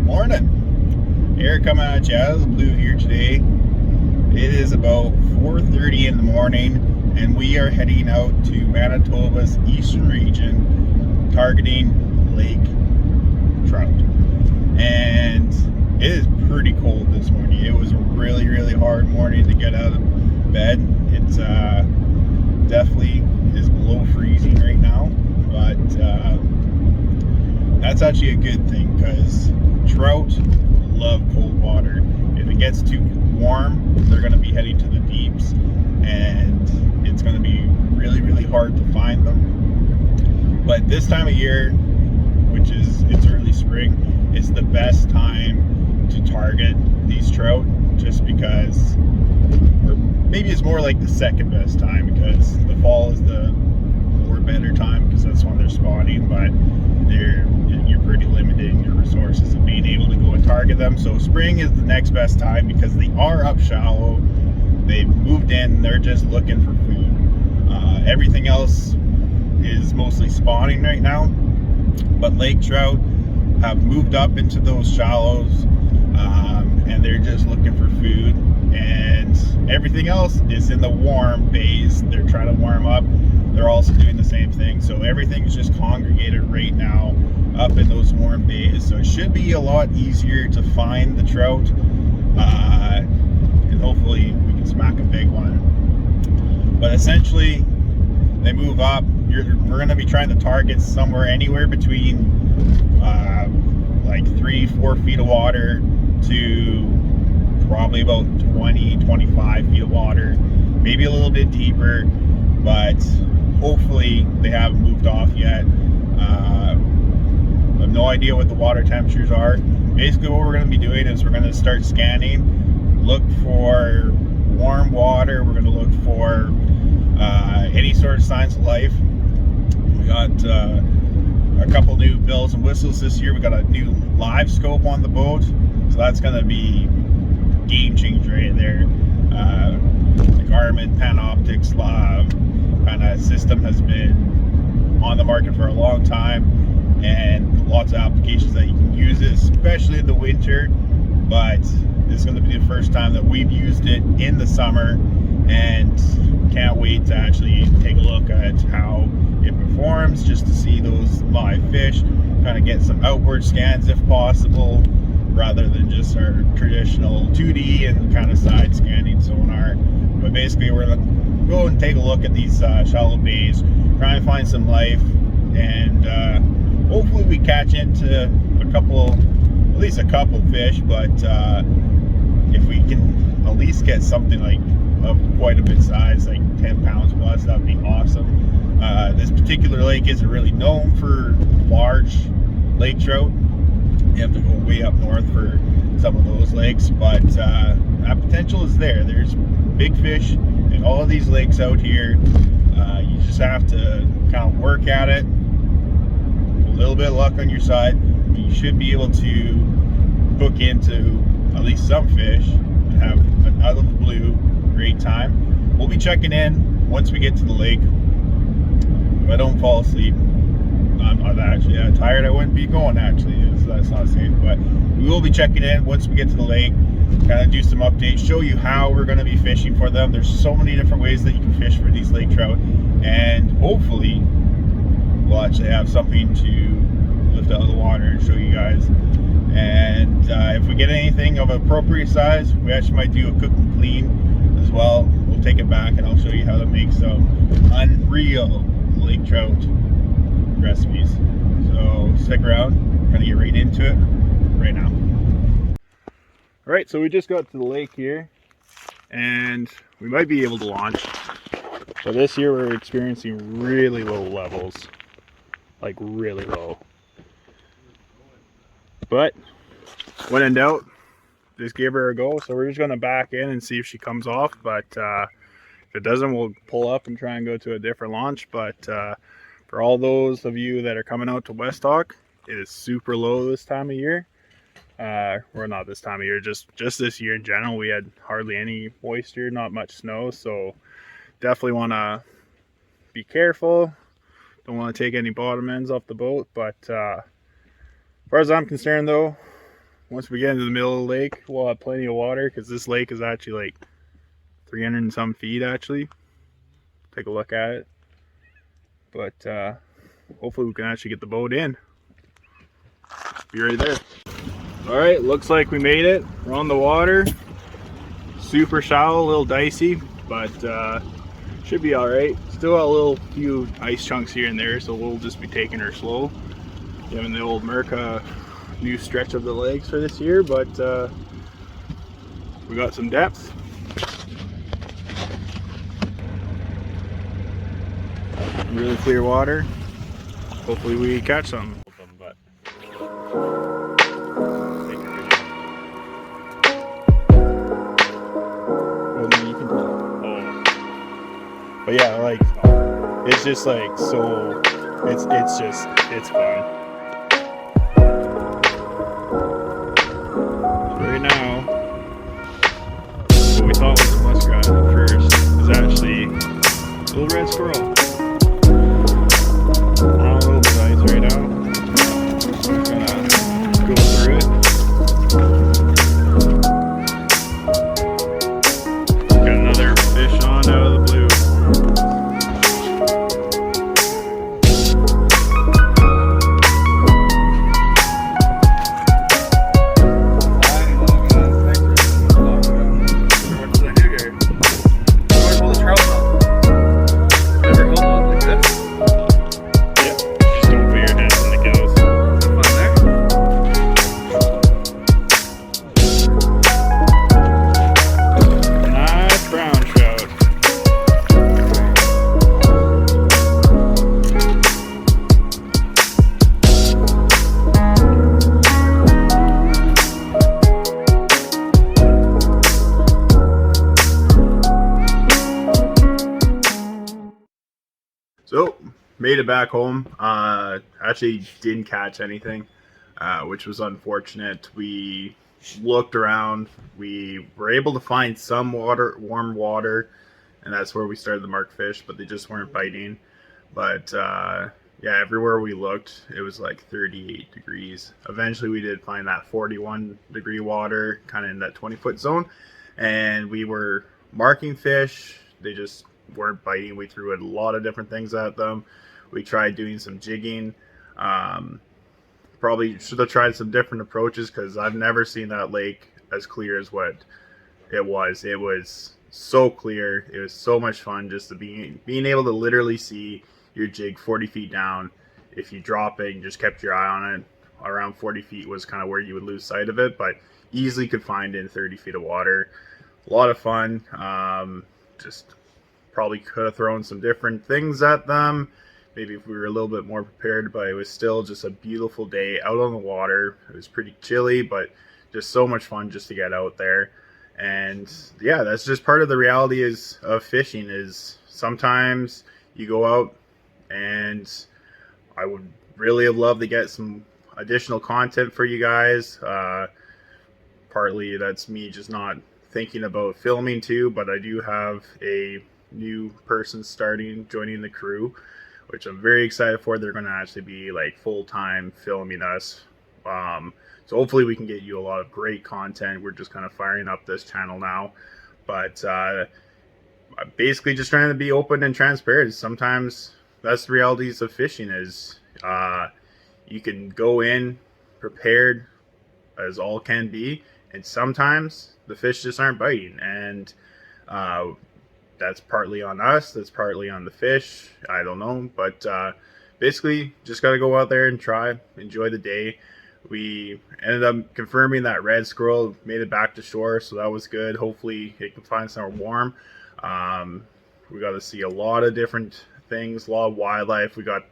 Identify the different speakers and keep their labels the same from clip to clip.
Speaker 1: Morning. Air coming at you out of the blue here today. It is about 4:30 in the morning and we are heading out to Manitoba's eastern region targeting lake trout. And it is pretty cold this morning. It was a really hard morning to get out of bed. It's definitely is below freezing right now, but that's actually a good thing because trout love cold water. If it gets too warm, they're going to be heading to the deeps and it's going to be really hard to find them. But this time of year, which is it's early spring, it's the best time to target these trout, just because, or maybe it's more like the second best time, because the fall is the more better time because that's when they're spawning, but you're pretty limited in your resources of being able to go and target them. So spring is the next best time because they are up shallow, they've moved in, they're just looking for food. Everything else is mostly spawning right now, but lake trout have moved up into those shallows, and they're just looking for food, and everything else is in the warm bays. They're trying to warm up. They're also doing the same thing, so everything's just congregated right now up in those warm bays, so it should be a lot easier to find the trout, and hopefully we can smack a big one. But essentially they move up. We're going to be trying to target somewhere anywhere between like 3-4 feet of water to probably about 20-25 feet of water, maybe a little bit deeper, but hopefully they haven't moved off yet. I have no idea what the water temperatures are. Basically what we're going to be doing is we're going to start scanning, look for warm water, we're going to look for any sort of signs of life. We got a couple new bells and whistles this year. We got a new live scope on the boat, so that's going to be game changer right there. The Garmin Panoptix kind of system has been on the market for a long time, and lots of applications that you can use it, especially in the winter. But this is going to be the first time that we've used it in the summer, and can't wait to actually take a look at how it performs, just to see those live fish, kind of get some outward scans if possible, rather than just our traditional 2D and kind of side scanning sonar. But basically we're going to go and take a look at these shallow bays, try and find some life, and hopefully we catch into at least a couple fish. But if we can at least get something like of quite a bit size, like 10 pounds plus, that would be awesome. This particular lake isn't really known for large lake trout. You have to go way up north for some of those lakes, but that potential is there. There's big fish in all of these lakes out here. You just have to kind of work at it, a little bit of luck on your side. You should be able to hook into at least some fish and have an out of the blue great time. We'll be checking in once we get to the lake. If I don't fall asleep, I'm not actually that tired, I wouldn't be going actually, that's not safe. But we will be checking in once we get to the lake, kind of do some updates, show you how we're going to be fishing for them. There's so many different ways that you can fish for these lake trout, and hopefully we'll actually have something to lift out of the water and show you guys. And if we get anything of appropriate size, we actually might do a cook and clean as well. We'll take it back and I'll show you how to make some unreal lake trout recipes. So stick around, we're gonna get right into it right now. All right, so we just got to the lake here and we might be able to launch, but this year we're experiencing really low levels, like really low. But when in doubt, just give her a go. So we're just gonna back in and see if she comes off, but if it doesn't, we'll pull up and try and go to a different launch. But for all those of you that are coming out to West Hawk, it is super low this time of year. Or not this time of year, just this year in general. We had hardly any moisture, not much snow, so definitely want to be careful. Don't want to take any bottom ends off the boat, but as far as I'm concerned though, once we get into the middle of the lake, we'll have plenty of water because this lake is actually like 300 and some feet actually. Take a look at it. But hopefully we can actually get the boat in. Be right there. Alright, looks like we made it. We're on the water. Super shallow, a little dicey, but should be alright. Still got a little few ice chunks here and there, so we'll just be taking her slow. Giving the old Merca new stretch of the legs for this year, but we got some depth. Really clear water. Hopefully we catch some. But But yeah, like it's just like so it's fun. Right now, what we thought was a muskrat at first is actually a little red squirrel. On a little bit of ice right now. Just gonna go through it. Got another fish on out of the blue. So, made it back home. Actually didn't catch anything, which was unfortunate. We looked around. We were able to find some warm water, and that's where we started to mark fish, but they just weren't biting. But yeah, everywhere we looked, it was like 38 degrees. Eventually, we did find that 41 degree water, kind of in that 20-foot zone, and we were marking fish. They just weren't biting. We threw a lot of different things at them. We tried doing some jigging. Probably should have tried some different approaches because I've never seen that lake as clear as what it was. It was so clear. It was so much fun just to being able to literally see your jig 40 feet down. If you drop it and just kept your eye on it, around 40 feet was kind of where you would lose sight of it, but easily could find it in 30 feet of water. A lot of fun. Just probably could have thrown some different things at them, maybe if we were a little bit more prepared, but it was still just a beautiful day out on the water. It was pretty chilly, but just so much fun just to get out there. And yeah, that's just part of the reality of fishing, is sometimes you go out, and I would really have loved to get some additional content for you guys. Partly that's me just not thinking about filming too, but I do have a new person joining the crew, which I'm very excited for. They're going to actually be like full-time filming us, so hopefully we can get you a lot of great content. We're just kind of firing up this channel now, but basically just trying to be open and transparent. Sometimes that's the realities of fishing, is you can go in prepared as all can be, and sometimes the fish just aren't biting, and that's partly on us, that's partly on the fish, I don't know, but basically just got to go out there and try, enjoy the day. We ended up confirming that red squirrel made it back to shore, so that was good. Hopefully it can find somewhere warm. We got to see a lot of different things, a lot of wildlife. We got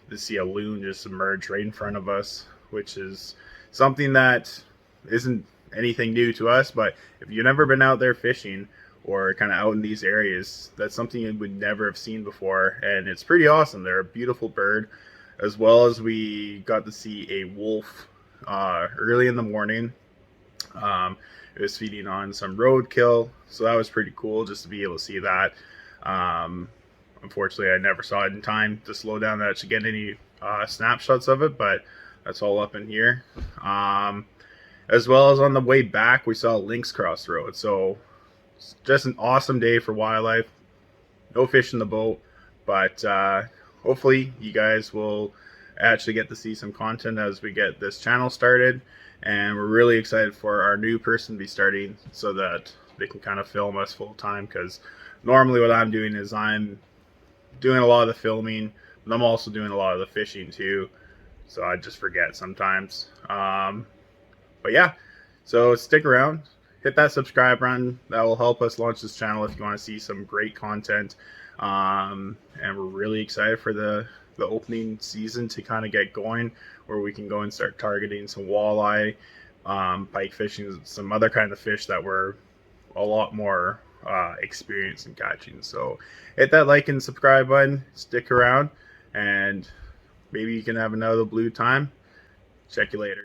Speaker 1: to see a loon just emerge right in front of us, which is something that isn't anything new to us, but if you've never been out there fishing or kind of out in these areas, that's something you would never have seen before, and it's pretty awesome. They're a beautiful bird, as well as we got to see a wolf early in the morning. It was feeding on some roadkill, so that was pretty cool just to be able to see that. Unfortunately, I never saw it in time to slow down to actually get any snapshots of it, but that's all up in here. as well as on the way back we saw lynx cross the road. So it's just an awesome day for wildlife. No fish in the boat, but hopefully you guys will actually get to see some content as we get this channel started, and we're really excited for our new person to be starting so that they can kind of film us full time, because normally what I'm doing is I'm doing a lot of the filming, but I'm also doing a lot of the fishing too, so I just forget sometimes. But yeah, so stick around, hit that subscribe button. That will help us launch this channel if you want to see some great content. And we're really excited for the opening season to kind of get going, where we can go and start targeting some walleye, pike fishing, some other kind of fish that we're a lot more experienced in catching. So hit that like and subscribe button, stick around, and maybe you can have another blue time. Check you later.